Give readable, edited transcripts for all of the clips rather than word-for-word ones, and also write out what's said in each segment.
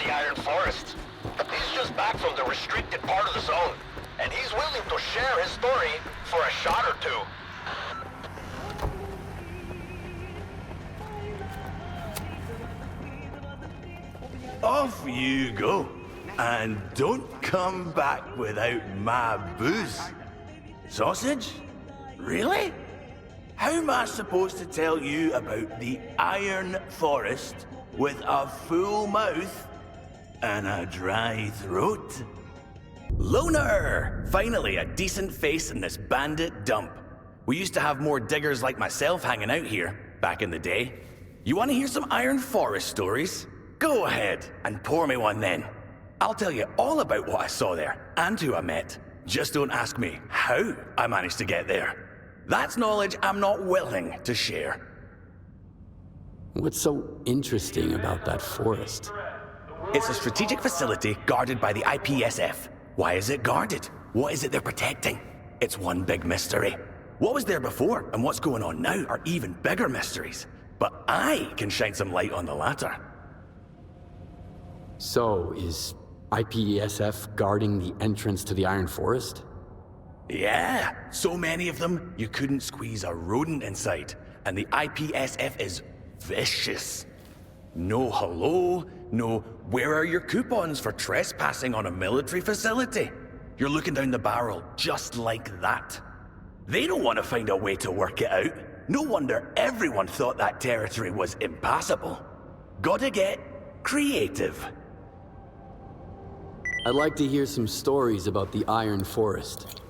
the Iron Forest. He's just back from the restricted part of the zone, and he's willing to share his story for a shot or two. Off you go. And don't come back without my booze. Sausage? Really? How am I supposed to tell you about the Iron Forest with a full mouth and a dry throat? Loner! Finally, a decent face in this bandit dump. We used to have more diggers like myself hanging out here, back in the day. You want to hear some Iron Forest stories? Go ahead, and pour me one then. I'll tell you all about what I saw there, and who I met. Just don't ask me how I managed to get there. That's knowledge I'm not willing to share. What's so interesting about that forest? It's a strategic facility guarded by the IPSF. Why is it guarded? What is it they're protecting? It's one big mystery. What was there before and what's going on now are even bigger mysteries. But I can shine some light on the latter. So, is IPSF guarding the entrance to the Iron Forest? Yeah, so many of them, you couldn't squeeze a rodent inside. And the IPSF is vicious. No hello, no where are your coupons for trespassing on a military facility? You're looking down the barrel just like that. They don't want to find a way to work it out. No wonder everyone thought that territory was impassable. Gotta get creative. I'd like to hear some stories about the Iron Forest.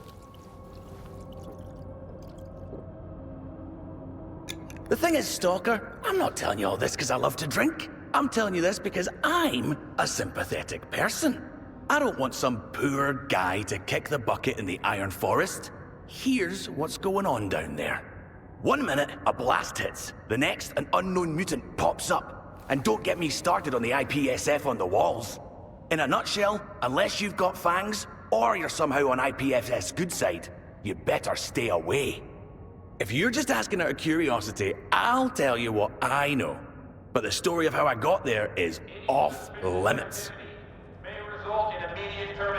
The thing is, Stalker, I'm not telling you all this because I love to drink. I'm telling you this because I'm a sympathetic person. I don't want some poor guy to kick the bucket in the Iron Forest. Here's what's going on down there. 1 minute, a blast hits. The next, an unknown mutant pops up. And don't get me started on the IPSF on the walls. In a nutshell, unless you've got fangs, or you're somehow on IPSF's good side, you better stay away. If you're just asking out of curiosity, I'll tell you what I know. But the story of how I got there is off limits.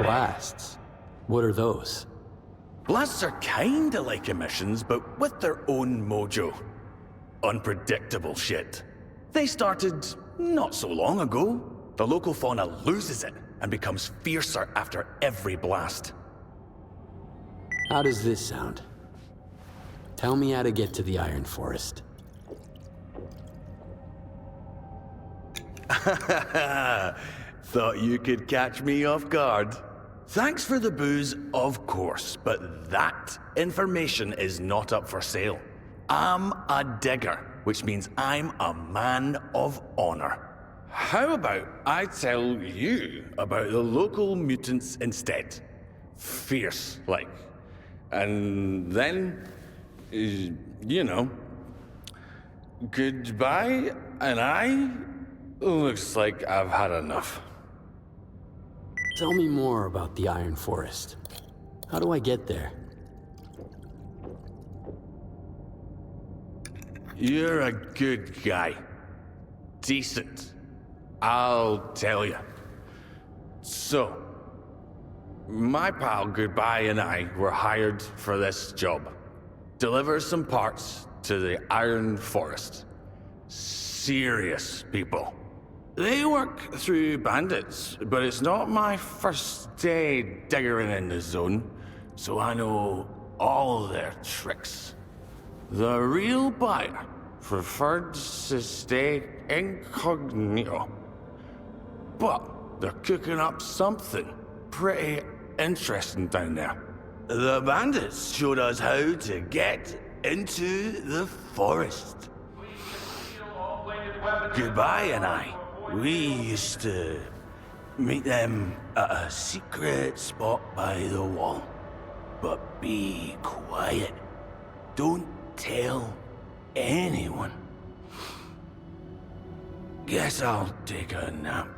Blasts? What are those? Blasts are kinda like emissions, but with their own mojo. Unpredictable shit. They started not so long ago. The local fauna loses it and becomes fiercer after every blast. How does this sound? Tell me how to get to the Iron Forest. Thought you could catch me off guard. Thanks for the booze, of course, but that information is not up for sale. I'm a digger, which means I'm a man of honor. How about I tell you about the local mutants instead? Fierce, like. And then, you know, goodbye, and I... Looks like I've had enough. Tell me more about the Iron Forest. How do I get there? You're a good guy. Decent. I'll tell you. So, my pal Goodbye and I were hired for this job. Deliver some parts to the Iron Forest. Serious people. They work through bandits, but it's not my first day diggering in the zone, so I know all their tricks. The real buyer preferred to stay incognito. But they're cooking up something pretty interesting down there. The bandits showed us how to get into the forest. Goodbye and I, we used to meet them at a secret spot by the wall. But be quiet. Don't tell anyone. Guess I'll take a nap.